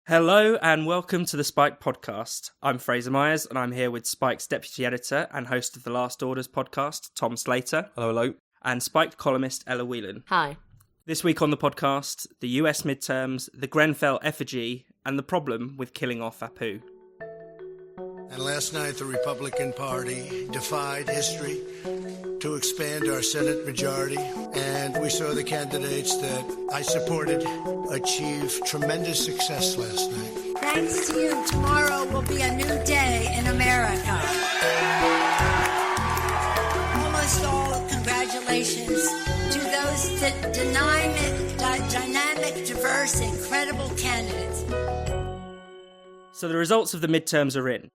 Hello and welcome to the Spike podcast. I'm Fraser Myers and I'm here with Spike's deputy editor and host of the Last Orders podcast, Tom Slater. Hello. And Spike columnist Ella Whelan. Hi. This week on the podcast, the US midterms, the Grenfell effigy, and the problem with killing off Apu. And last night, the Republican Party defied history to expand our Senate majority. And we saw the candidates that I supported achieve tremendous success last night. Thanks to you, tomorrow will be a new day in America. Almost all congratulations to those dynamic, diverse, incredible candidates. So the results of the midterms are in.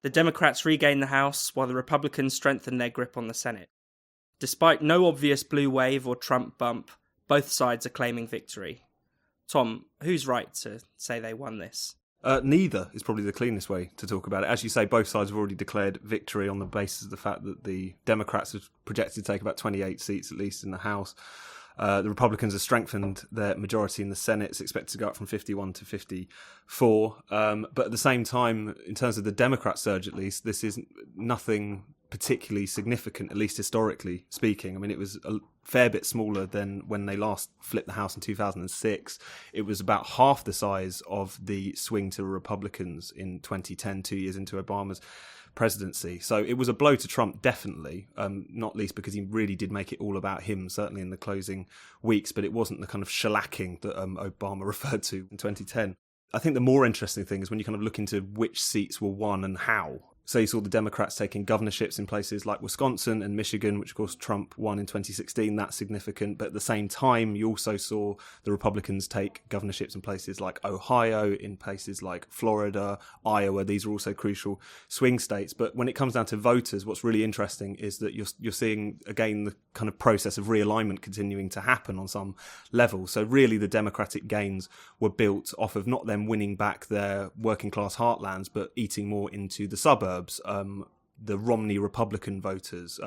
The Democrats regain the House while the Republicans strengthen their grip on the Senate. Despite no obvious blue wave or Trump bump, both sides are claiming victory. Tom, who's right to say they won this? Neither is probably the cleanest way to talk about it. As you say, both sides have already declared victory on the basis of the fact that the Democrats have projected to take about 28 seats at least in the House. The Republicans have strengthened their majority in the Senate. It's expected to go up from 51 to 54. But at the same time, in terms of the Democrat surge at least, this is nothing particularly significant, at least historically speaking. I mean, it was a fair bit smaller than when they last flipped the House in 2006. It was about half the size of the swing to Republicans in 2010, 2 years into Obama's presidency. So it was a blow to Trump, definitely, not least because he really did make it all about him, certainly in the closing weeks, but it wasn't the kind of shellacking that Obama referred to in 2010. I think the more interesting thing is when you kind of look into which seats were won and how. So you saw the Democrats taking governorships in places like Wisconsin and Michigan, which of course Trump won in 2016. That's significant. But at the same time, you also saw the Republicans take governorships in places like Ohio, in places like Florida, Iowa. These are also crucial swing states. But when it comes down to voters, what's really interesting is that you're seeing, again, the kind of process of realignment continuing to happen on some level. So really the Democratic gains were built off of not them winning back their working class heartlands, but eating more into the suburbs. The Romney Republican voters,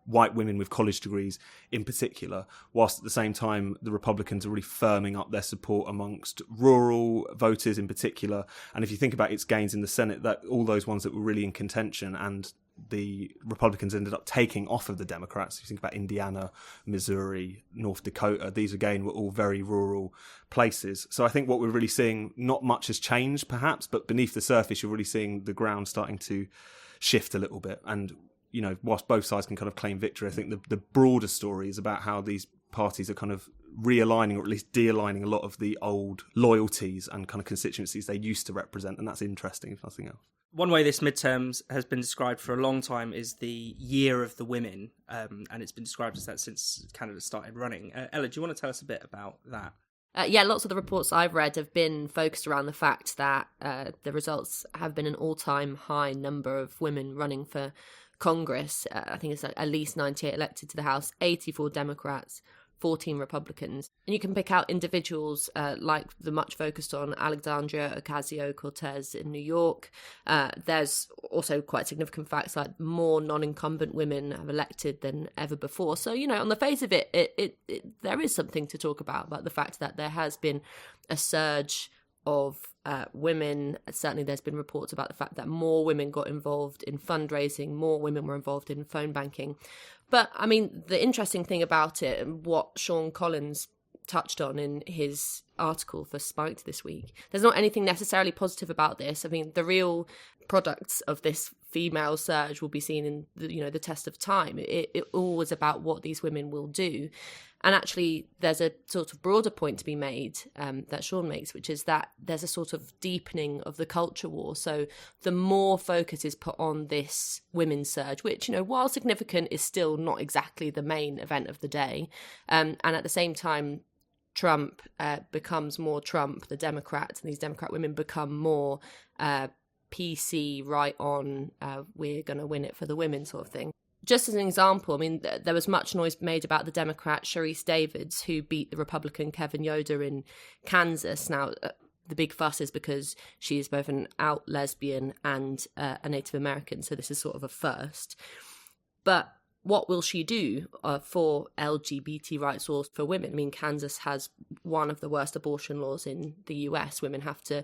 white women with college degrees in particular, whilst at the same time the Republicans are really firming up their support amongst rural voters in particular. And if you think about its gains in the Senate, that all those ones that were really in contention and the Republicans ended up taking off of the Democrats. If you think about Indiana, Missouri, North Dakota, these again were all very rural places. So I think what we're really seeing, not much has changed perhaps, but beneath the surface you're really seeing the ground starting to shift a little bit. And, you know, whilst both sides can kind of claim victory, I think the broader story is about how these parties are kind of realigning, or at least de-aligning a lot of the old loyalties and kind of constituencies they used to represent. And that's interesting, if nothing else. One way this midterms has been described for a long time is the year of the women, and it's been described as that since Canada started running. Ella, do you want to tell us a bit about that? Lots of the reports I've read have been focused around the fact that the results have been an all-time high number of women running for Congress. I think it's at least 98 elected to the House, 84 Democrats, 14 Republicans. And you can pick out individuals like the much focused on Alexandria Ocasio-Cortez in New York. There's also quite significant facts like more non-incumbent women have elected than ever before. So, you know, on the face of it, there is something to talk about the fact that there has been a surge of women. Certainly there's been reports about the fact that more women got involved in fundraising, more women were involved in phone banking. But, I mean, the interesting thing about it, and what Sean Collins touched on in his article for Spiked this week, there's not anything necessarily positive about this. I mean, the real products of this female surge will be seen in the test of time. It all was about what these women will do. And actually, there's a sort of broader point to be made that Sean makes, which is that there's a sort of deepening of the culture war. So the more focus is put on this women's surge, which, you know, while significant, is still not exactly the main event of the day. And at the same time, Trump becomes more Trump, the Democrats, and these Democrat women become more PC, right on, we're going to win it for the women sort of thing. Just as an example, I mean, there was much noise made about the Democrat Sharice Davids, who beat the Republican Kevin Yoder in Kansas. Now, the big fuss is because she is both an out lesbian and a Native American, so this is sort of a first. But what will she do for LGBT rights or for women? I mean, Kansas has one of the worst abortion laws in the US. Women have to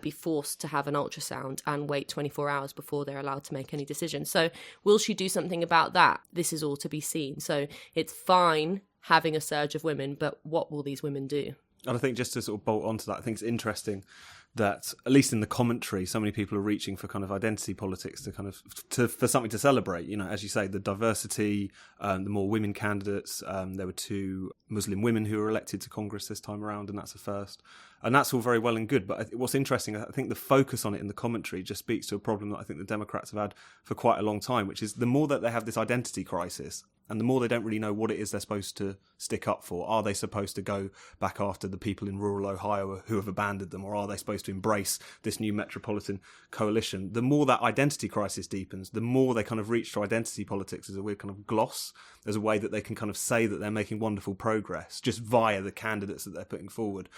be forced to have an ultrasound and wait 24 hours before they're allowed to make any decision. So will she do something about that? This is all to be seen. So it's fine having a surge of women, but what will these women do? And I think just to sort of bolt onto that, I think it's interesting that, at least in the commentary, so many people are reaching for kind of identity politics for something to celebrate. You know, as you say, the diversity, the more women candidates. There were 2 Muslim women who were elected to Congress this time around, and that's a first. And that's all very well and good. But what's interesting, I think the focus on it in the commentary just speaks to a problem that I think the Democrats have had for quite a long time, which is the more that they have this identity crisis, and the more they don't really know what it is they're supposed to stick up for. Are they supposed to go back after the people in rural Ohio who have abandoned them, or are they supposed to embrace this new metropolitan coalition? The more that identity crisis deepens, the more they kind of reach to identity politics as a weird kind of gloss, as a way that they can kind of say that they're making wonderful progress just via the candidates that they're putting forward.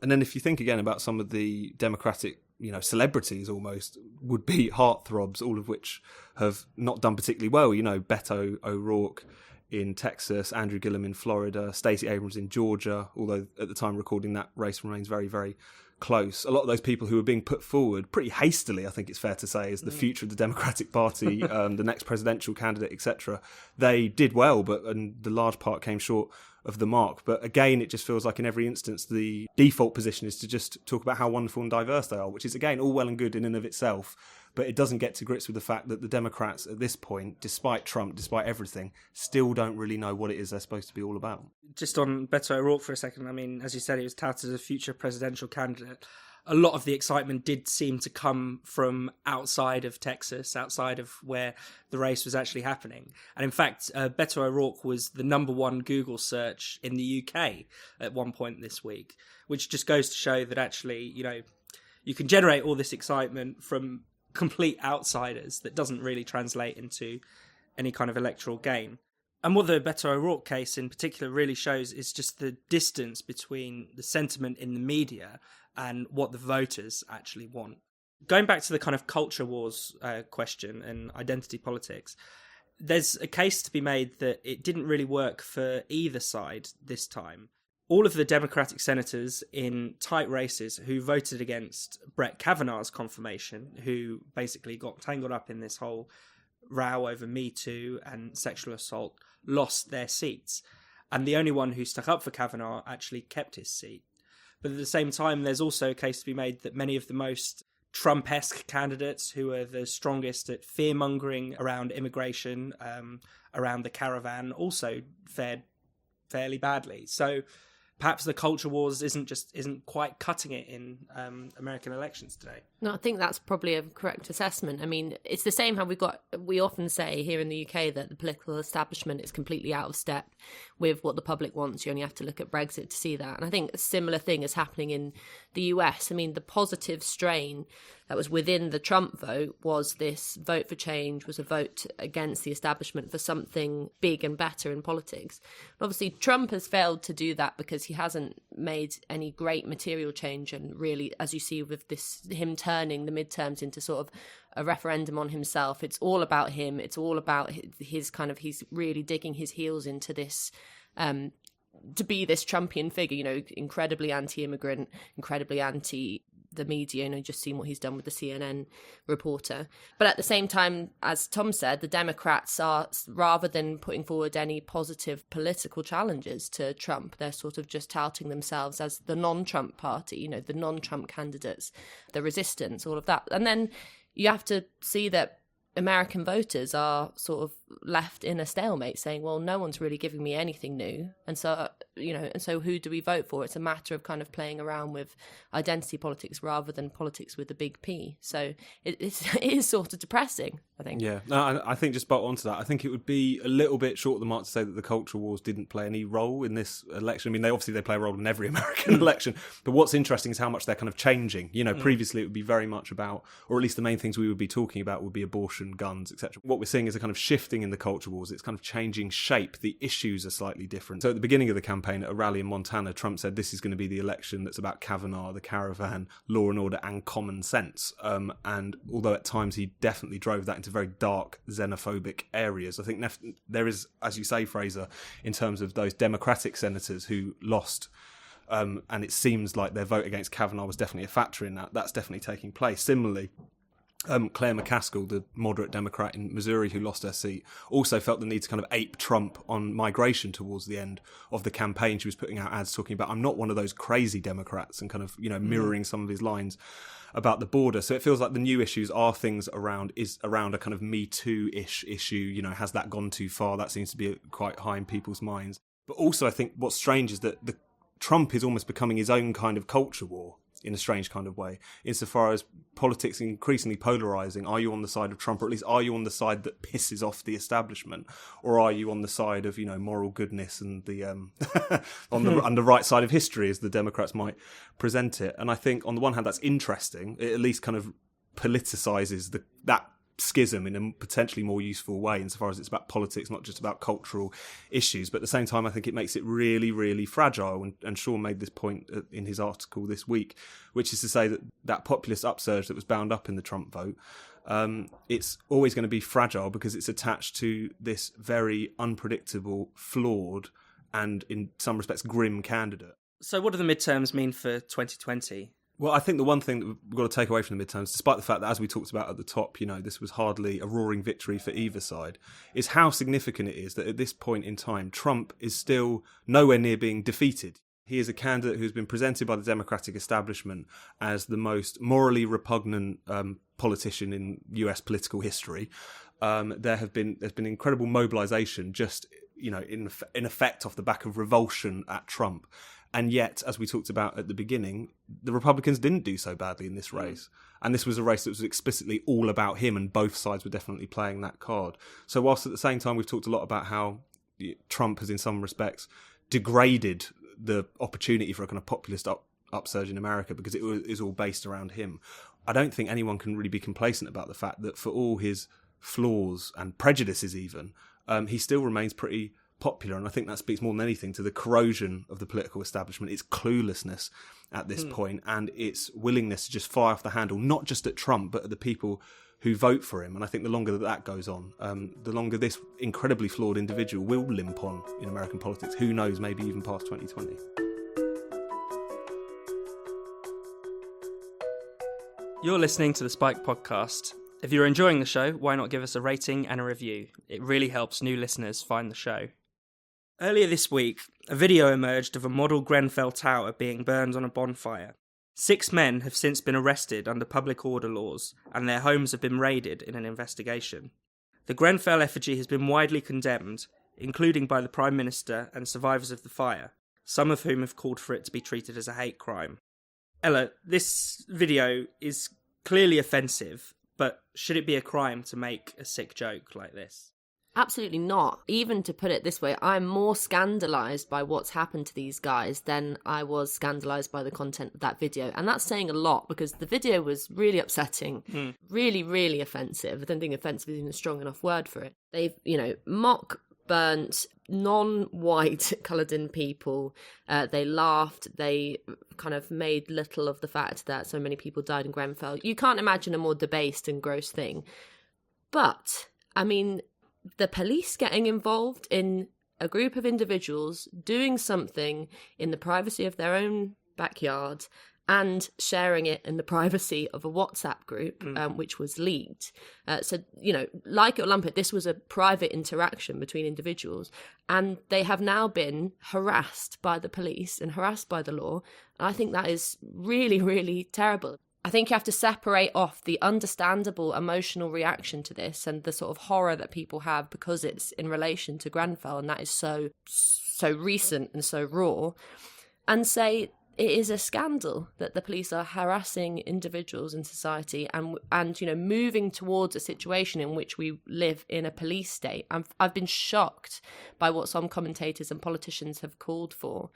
And then if you think again about some of the Democratic, celebrities almost, would be heartthrobs, all of which have not done particularly well. Beto O'Rourke in Texas, Andrew Gillum in Florida, Stacey Abrams in Georgia, although at the time recording that race remains very, very close. A lot of those people who were being put forward pretty hastily, I think it's fair to say, as the future of the Democratic Party, the next presidential candidate, etc., they did well, but the large part came short of the mark. But again, it just feels like in every instance the default position is to just talk about how wonderful and diverse they are, which is again all well and good in and of itself, but it doesn't get to grips with the fact that the Democrats at this point, despite Trump, despite everything, still don't really know what it is they're supposed to be all about. Just on Beto O'Rourke for a second, I mean, as you said, he was touted as a future presidential candidate. A lot of the excitement did seem to come from outside of Texas, outside of where the race was actually happening. And in fact, Beto O'Rourke was the #1 Google search in the UK at one point this week, which just goes to show that actually, you can generate all this excitement from complete outsiders that doesn't really translate into any kind of electoral gain. And what the Beto O'Rourke case in particular really shows is just the distance between the sentiment in the media and what the voters actually want. Going back to the kind of culture wars question and identity politics, there's a case to be made that it didn't really work for either side this time. All of the Democratic senators in tight races who voted against Brett Kavanaugh's confirmation, who basically got tangled up in this whole row over Me Too and sexual assault, lost their seats. And the only one who stuck up for Kavanaugh actually kept his seat. But at the same time, there's also a case to be made that many of the most Trump-esque candidates, who are the strongest at fear-mongering around immigration, around the caravan, also fared fairly badly. So perhaps the culture wars isn't quite cutting it in American elections today. No, I think that's probably a correct assessment. I mean, it's the same how we often say here in the UK that the political establishment is completely out of step with what the public wants. You only have to look at Brexit to see that. And I think a similar thing is happening in the US. I mean, the positive strain that was within the Trump vote was this vote for change, was a vote against the establishment for something big and better in politics. And obviously, Trump has failed to do that because he hasn't made any great material change. And really, as you see with him turning the midterms into sort of a referendum on himself, it's all about him. It's all about his kind of, he's really digging his heels into this, to be this Trumpian figure, incredibly anti-immigrant, incredibly anti the media, just seen what he's done with the CNN reporter. But at the same time, as Tom said, the Democrats are, rather than putting forward any positive political challenges to Trump, they're sort of just touting themselves as the non-Trump party, the non-Trump candidates, the resistance, all of that. And then you have to see that American voters are sort of left in a stalemate saying, well, no one's really giving me anything new. And so, so who do we vote for? It's a matter of kind of playing around with identity politics rather than politics with a big P. So it is sort of depressing, I think. Yeah, no, I think just spot onto that. I think it would be a little bit short of the mark to say that the culture wars didn't play any role in this election. I mean, they play a role in every American election. But what's interesting is how much they're kind of changing. Previously it would be very much about, or at least the main things we would be talking about would be abortion, guns, etc. What we're seeing is a kind of shifting in the culture wars. It's kind of changing shape. The issues are slightly different. So at the beginning of the campaign, at a rally in Montana, Trump said this is going to be the election that's about Kavanaugh, the caravan, law and order, and common sense. And although at times he definitely drove that into very dark, xenophobic areas, I think there is, as you say, Fraser, in terms of those Democratic senators who lost And it seems like their vote against Kavanaugh was definitely a factor in that. That's definitely taking place. Similarly, Claire McCaskill, the moderate Democrat in Missouri who lost her seat, also felt the need to kind of ape Trump on migration towards the end of the campaign. She was putting out ads talking about, I'm not one of those crazy Democrats, and kind of, mirroring some of his lines about the border. So it feels like the new issues are things around a kind of Me Too-ish issue. Has that gone too far? That seems to be quite high in people's minds. But also I think what's strange is that Trump is almost becoming his own kind of culture war, in a strange kind of way, insofar as politics increasingly polarising. Are you on the side of Trump, or at least are you on the side that pisses off the establishment, or are you on the side of moral goodness and the on the right side of history, as the Democrats might present it? And I think on the one hand that's interesting. It at least kind of politicises that schism in a potentially more useful way, insofar as it's about politics, not just about cultural issues. But at the same time, I think it makes it really, really fragile. And Sean made this point in his article this week, which is to say that populist upsurge that was bound up in the Trump vote, it's always going to be fragile because it's attached to this very unpredictable, flawed, and in some respects grim candidate. So what do the midterms mean for 2020? Well, I think the one thing that we've got to take away from the midterms, despite the fact that, as we talked about at the top, this was hardly a roaring victory for either side, is how significant it is that at this point in time, Trump is still nowhere near being defeated. He is a candidate who's been presented by the Democratic establishment as the most morally repugnant politician in US political history. There's been incredible mobilisation just, in effect off the back of revulsion at Trump. And yet, as we talked about at the beginning, the Republicans didn't do so badly in this race. And this was a race that was explicitly all about him, and both sides were definitely playing that card. So whilst at the same time we've talked a lot about how Trump has in some respects degraded the opportunity for a kind of populist upsurge in America because it is all based around him, I don't think anyone can really be complacent about the fact that for all his flaws and prejudices even, he still remains pretty popular. And I think that speaks more than anything to the corrosion of the political establishment, its cluelessness at this point, and its willingness to just fire off the handle, not just at Trump, but at the people who vote for him. And I think the longer that goes on, the longer this incredibly flawed individual will limp on in American politics. Who knows, maybe even past 2020. You're listening to the Spike Podcast. If you're enjoying the show, why not give us a rating and a review? It really helps new listeners find the show. Earlier this week, a video emerged of a model Grenfell tower being burned on a bonfire. 6 men have since been arrested under public order laws, and their homes have been raided in an investigation. The Grenfell effigy has been widely condemned, including by the Prime Minister and survivors of the fire, some of whom have called for it to be treated as a hate crime. Ella, this video is clearly offensive, but should it be a crime to make a sick joke like this? Absolutely not. Even to put it this way, I'm more scandalised by what's happened to these guys than I was scandalised by the content of that video. And that's saying a lot, because the video was really upsetting, really, really offensive. I don't think offensive is even a strong enough word for it. They've, mock burnt non-white coloured-in people. They laughed. They kind of made little of the fact that so many people died in Grenfell. You can't imagine a more debased and gross thing. But, the police getting involved in a group of individuals doing something in the privacy of their own backyard and sharing it in the privacy of a WhatsApp group, which was leaked. So, like it or lump it, this was a private interaction between individuals, and they have now been harassed by the police and harassed by the law. And I think that is really, really terrible. I think you have to separate off the understandable emotional reaction to this and the sort of horror that people have because it's in relation to Grenfell, and that is so recent and so raw, and say it is a scandal that the police are harassing individuals in society and moving towards a situation in which we live in a police state. I've been shocked by what some commentators and politicians have called for,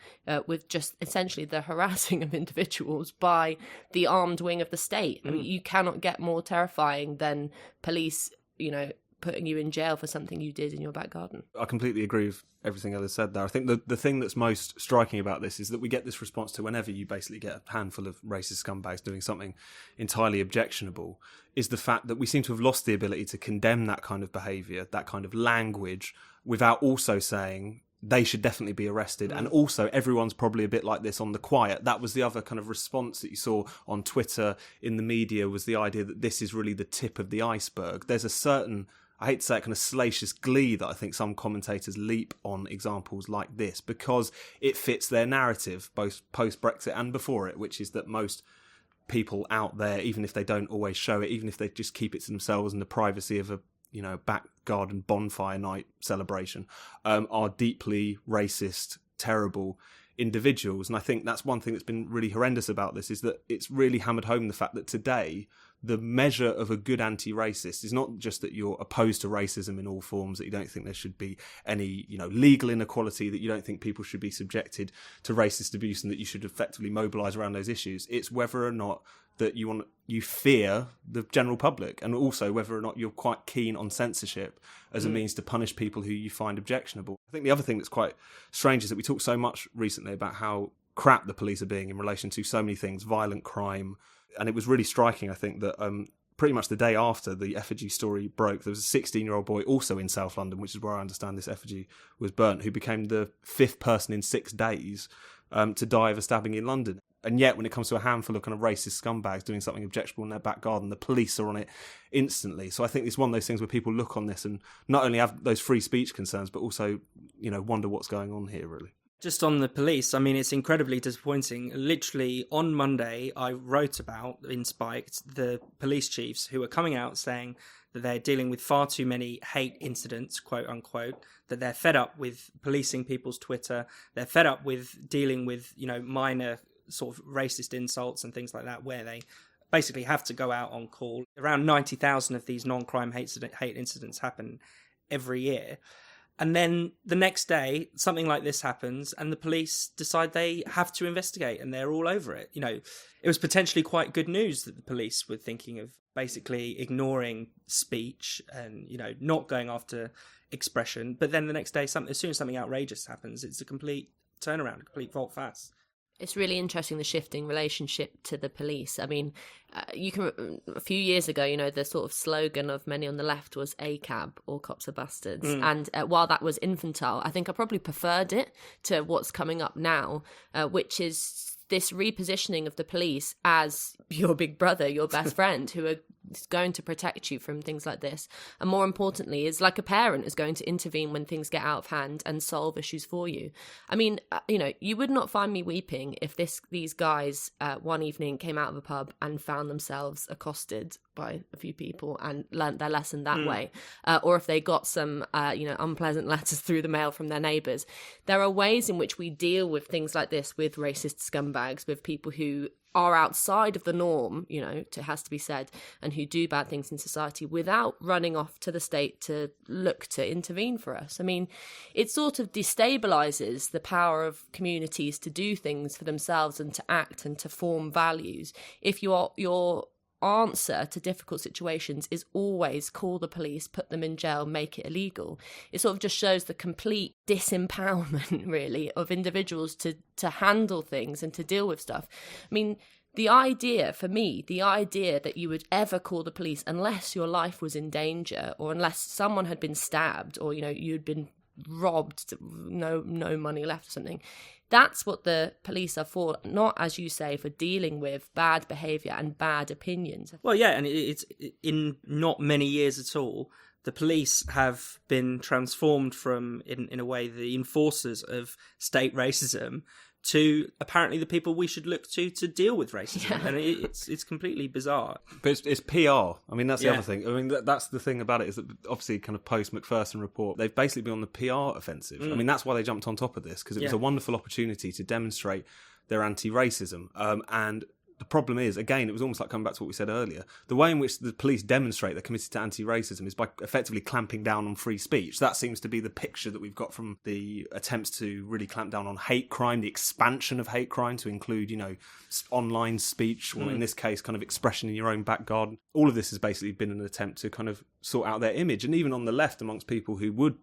with just essentially the harassing of individuals by the armed wing of the state. I mean, you cannot get more terrifying than police, putting you in jail for something you did in your back garden. I completely agree with everything Ella said there. I think the thing that's most striking about this is that we get this response to whenever you basically get a handful of racist scumbags doing something entirely objectionable, is the fact that we seem to have lost the ability to condemn that kind of behaviour, that kind of language, without also saying, they should definitely be arrested. And also, everyone's probably a bit like this on the quiet. That was the other kind of response that you saw on Twitter, in the media, was the idea that this is really the tip of the iceberg. There's a certain, I hate to say it, kind of salacious glee that I think some commentators leap on examples like this, because it fits their narrative, both post-Brexit and before it, which is that most people out there, even if they don't always show it, even if they just keep it to themselves in the privacy of a back garden bonfire night celebration, are deeply racist, terrible individuals. And I think that's one thing that's been really horrendous about this, is that it's really hammered home the fact that today the measure of a good anti-racist is not just that you're opposed to racism in all forms, that you don't think there should be any, legal inequality, that you don't think people should be subjected to racist abuse, and that you should effectively mobilise around those issues. It's whether or not that you fear the general public, and also whether or not you're quite keen on censorship as a means to punish people who you find objectionable. I think the other thing that's quite strange is that we talked so much recently about how crap the police are being in relation to so many things, violent crime. And it was really striking, I think, that pretty much the day after the effigy story broke, there was a 16-year-old boy also in South London, which is where I understand this effigy was burnt, who became the 5th person in 6 days to die of a stabbing in London. And yet, when it comes to a handful of kind of racist scumbags doing something objectionable in their back garden, the police are on it instantly. So I think it's one of those things where people look on this and not only have those free speech concerns, but also, wonder what's going on here, really. Just on the police, I mean, it's incredibly disappointing. Literally, on Monday, I wrote about, in Spiked, the police chiefs who are coming out saying that they're dealing with far too many hate incidents, quote unquote, that they're fed up with policing people's Twitter, they're fed up with dealing with, minor sort of racist insults and things like that, where they basically have to go out on call. Around 90,000 of these non-crime hate incidents happen every year. And then the next day, something like this happens and the police decide they have to investigate, and they're all over it. It was potentially quite good news that the police were thinking of basically ignoring speech and, not going after expression. But then the next day, as soon as something outrageous happens, it's a complete turnaround, a complete volte-face. It's really interesting, the shifting relationship to the police. I mean, a few years ago, the sort of slogan of many on the left was ACAB, all cops are bastards. And while that was infantile, I think I probably preferred it to what's coming up now, which is this repositioning of the police as your big brother, your best friend, who are going to protect you from things like this. And more importantly, is like a parent is going to intervene when things get out of hand and solve issues for you. I mean, you would not find me weeping if these guys one evening came out of a pub and found themselves accosted by a few people and learnt their lesson that way, or if they got some unpleasant letters through the mail from their neighbours. There are ways in which we deal with things like this, with racist scumbags, with people who are outside of the norm, it has to be said, and who do bad things in society, without running off to the state to look to intervene for us. I mean, it sort of destabilises the power of communities to do things for themselves and to act and to form values. If your answer to difficult situations is always call the police, put them in jail, make it illegal, it sort of just shows the complete disempowerment, really, of individuals to handle things and to deal with stuff. I mean, the idea that you would ever call the police unless your life was in danger, or unless someone had been stabbed, or you'd been robbed, no money left or something. That's what the police are for, not, as you say, for dealing with bad behaviour and bad opinions. Well, yeah, and it's in not many years at all, the police have been transformed from, in a way, the enforcers of state racism to apparently the people we should look to deal with racism. Yeah. And it's completely bizarre. But it's PR. I mean, that's the other thing. I mean, that's the thing about it, is that obviously kind of post-McPherson report, they've basically been on the PR offensive. I mean, that's why they jumped on top of this, because it was a wonderful opportunity to demonstrate their anti-racism. And the problem is, again, it was almost like coming back to what we said earlier, the way in which the police demonstrate they're committed to anti-racism is by effectively clamping down on free speech. That seems to be the picture that we've got from the attempts to really clamp down on hate crime, the expansion of hate crime to include, online speech, or in this case, kind of expression in your own back garden. All of this has basically been an attempt to kind of sort out their image. And even on the left, amongst people who would,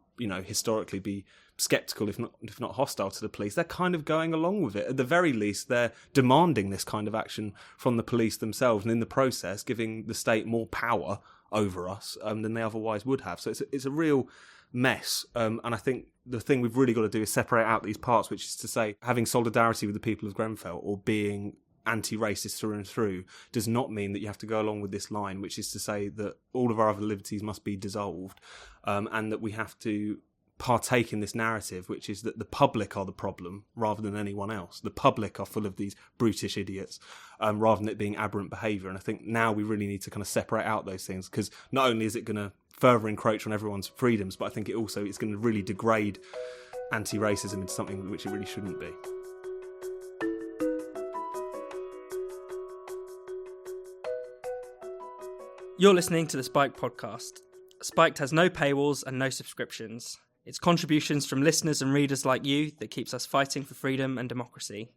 historically be sceptical, if not hostile to the police, they're kind of going along with it. At the very least, they're demanding this kind of action from the police themselves, and in the process giving the state more power over us than they otherwise would have. So it's a real mess. And I think the thing we've really got to do is separate out these parts, which is to say having solidarity with the people of Grenfell or being anti-racist through and through does not mean that you have to go along with this line, which is to say that all of our other liberties must be dissolved, and that we have to partake in this narrative, which is that the public are the problem rather than anyone else. The public are full of these brutish idiots, rather than it being aberrant behaviour. And I think now we really need to kind of separate out those things, because not only is it going to further encroach on everyone's freedoms, but I think it's going to really degrade anti-racism into something which it really shouldn't be. You're listening to the Spiked podcast. Spiked has no paywalls and no subscriptions. It's contributions from listeners and readers like you that keeps us fighting for freedom and democracy.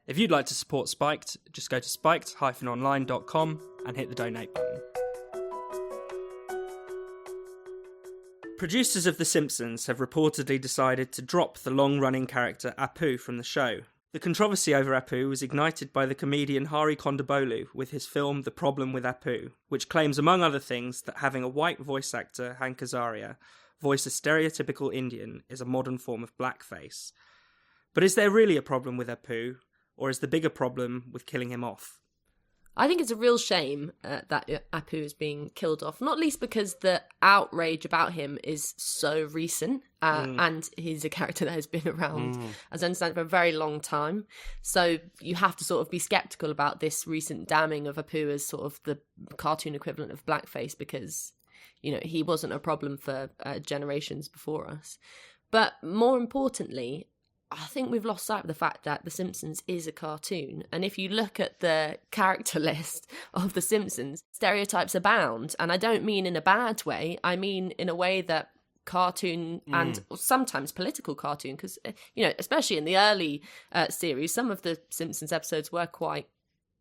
If you'd like to support Spiked, just go to spiked-online.com and hit the donate button. Producers of The Simpsons have reportedly decided to drop the long-running character Apu from the show. The controversy over Apu was ignited by the comedian Hari Kondabolu with his film The Problem with Apu, which claims, among other things, that having a white voice actor, Hank Azaria, voice a stereotypical Indian is a modern form of blackface. But is there really a problem with Apu, or is the bigger problem with killing him off? I think it's a real shame that Apu is being killed off, not least because the outrage about him is so recent, and he's a character that has been around, as I understand, for a very long time. So you have to sort of be sceptical about this recent damning of Apu as sort of the cartoon equivalent of blackface, because, you know, he wasn't a problem for generations before us. But more importantly, I think we've lost sight of the fact that The Simpsons is a cartoon. And if you look at the character list of The Simpsons, stereotypes abound. And I don't mean in a bad way. I mean in a way that cartoon and sometimes political cartoon, because, you know, especially in the early series, some of The Simpsons episodes were quite,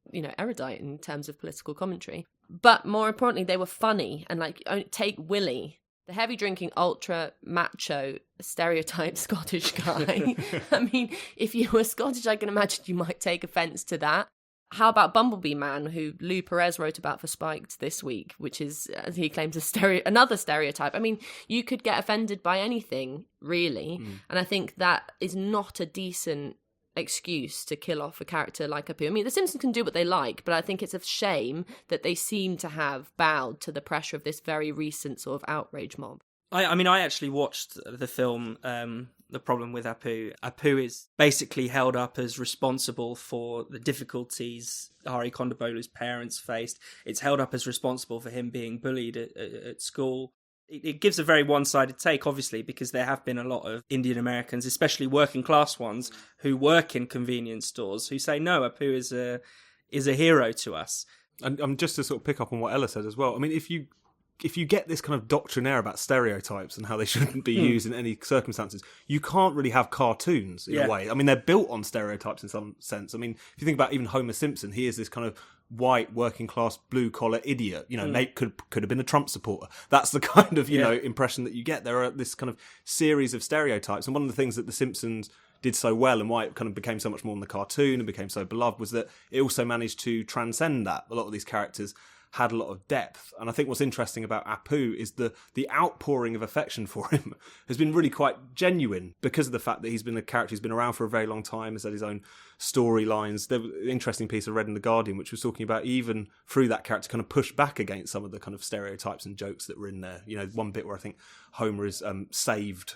you know, erudite in terms of political commentary. But more importantly, they were funny. And like, take Willie, the heavy drinking, ultra macho, stereotype Scottish guy. I mean, if you were Scottish, I can imagine you might take offence to that. How about Bumblebee Man, who Lou Perez wrote about for Spiked this week, which is, as he claims, another stereotype. I mean, you could get offended by anything, really. And I think that is not a decent excuse to kill off a character like Apu. I mean, The Simpsons can do what they like, but I think it's a shame that they seem to have bowed to the pressure of this very recent sort of outrage mob. I mean, I actually watched the film The Problem with Apu. Apu is basically held up as responsible for the difficulties Hari Kondabolu's parents faced. It's held up as responsible for him being bullied at school. It gives a very one-sided take, obviously, because there have been a lot of Indian Americans, especially working class ones, who work in convenience stores, who say, no, Apu is a hero to us. And just to sort of pick up on what Ella said as well, I mean, if you get this kind of doctrinaire about stereotypes and how they shouldn't be used in any circumstances, you can't really have cartoons in a way. I mean, they're built on stereotypes in some sense. I mean, if you think about even Homer Simpson, he is this kind of white, working class, blue collar idiot. You know, Nate could have been a Trump supporter. That's the kind of, you know, impression that you get. There are this kind of series of stereotypes. And one of the things that The Simpsons did so well and why it kind of became so much more than the cartoon and became so beloved was that it also managed to transcend that. A lot of these characters had a lot of depth. And I think what's interesting about Apu is the outpouring of affection for him has been really quite genuine because of the fact that he's been a character who's been around for a very long time, has had his own storylines. There was an interesting piece I read in The Guardian which was talking about even through that character kind of pushed back against some of the kind of stereotypes and jokes that were in there. You know, one bit where I think Homer is saved.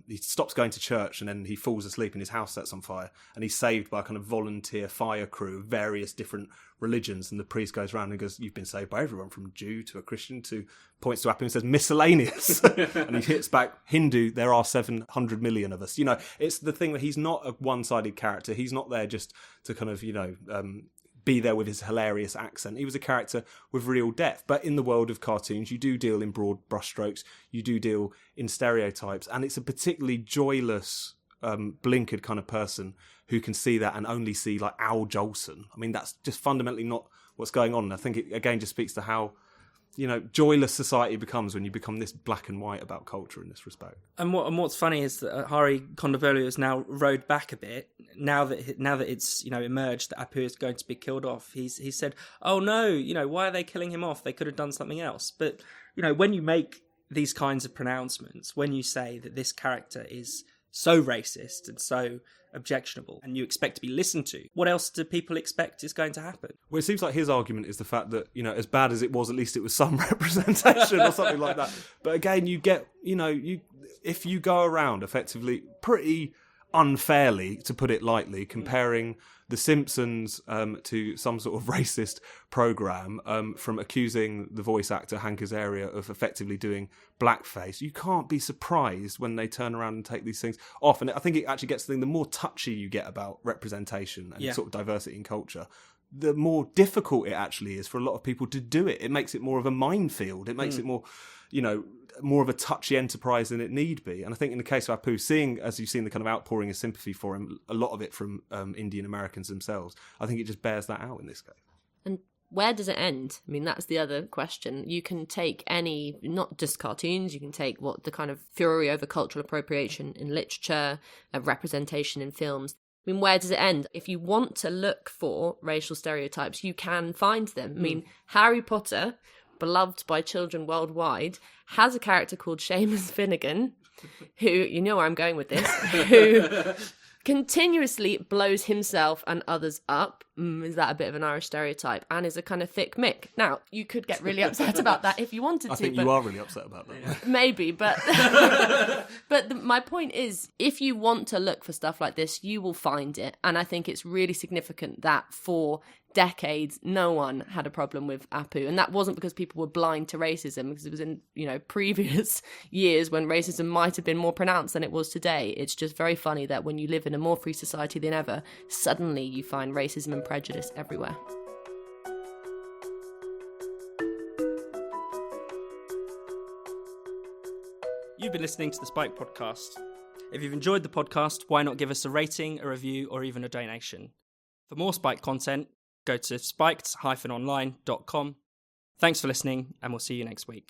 He stops going to church and then he falls asleep and his house sets on fire and he's saved by a kind of volunteer fire crew of various different religions, and the priest goes around and goes, you've been saved by everyone from Jew to a Christian to, points to Apu and says miscellaneous. And he hits back, Hindu, there are 700 million of us. You know, it's the thing that he's not a one-sided character. He's not there just to kind of, you know, be there with his hilarious accent. He was a character with real depth. But in the world of cartoons, you do deal in broad brushstrokes, you do deal in stereotypes, and it's a particularly joyless, blinkered kind of person who can see that and only see like Al Jolson. I mean, that's just fundamentally not what's going on. And I think it again just speaks to how, you know, joyless society becomes when you become this black and white about culture in this respect. And what's funny is that Hari Kondabolu has now rode back a bit now that it's, you know, emerged that Apu is going to be killed off. He said, "Oh no, you know, why are they killing him off? They could have done something else." But you know, when you make these kinds of pronouncements, when you say that this character is so racist and so objectionable and you expect to be listened to, what else do people expect is going to happen? Well, it seems like his argument is the fact that, as bad as it was, at least it was some representation or something like that. But again, you get, if you go around effectively pretty unfairly, to put it lightly, comparing The Simpsons to some sort of racist program, from accusing the voice actor Hank Azaria of effectively doing blackface, you can't be surprised when they turn around and take these things off. And I think it actually gets to the thing, the more touchy you get about representation and sort of diversity in culture, the more difficult it actually is for a lot of people to do it. It makes it more of a minefield. It makes it more, more of a touchy enterprise than it need be. And I think in the case of Apu, as you've seen the kind of outpouring of sympathy for him, a lot of it from Indian Americans themselves, I think it just bears that out in this case. And where does it end? I mean, that's the other question. You can take any, not just cartoons, you can take what the kind of fury over cultural appropriation in literature, representation in films. I mean, where does it end? If you want to look for racial stereotypes, you can find them. I mean, Harry Potter, beloved by children worldwide, has a character called Seamus Finnegan, who, you know where I'm going with this, who continuously blows himself and others up. Is that a bit of an Irish stereotype? And is a kind of thick Mick. Now, you could get really upset about that if you wanted to. I think you are really upset about that. Maybe, but my point is, if you want to look for stuff like this, you will find it. And I think it's really significant that for decades, no one had a problem with Apu. And that wasn't because people were blind to racism, because it was in, previous years when racism might have been more pronounced than it was today. It's just very funny that when you live in a more free society than ever, suddenly you find racism and prejudice everywhere. You've been listening to the Spike Podcast. If you've enjoyed the podcast, why not give us a rating, a review, or even a donation? For more Spike content, go to spiked-online.com. Thanks for listening, and we'll see you next week.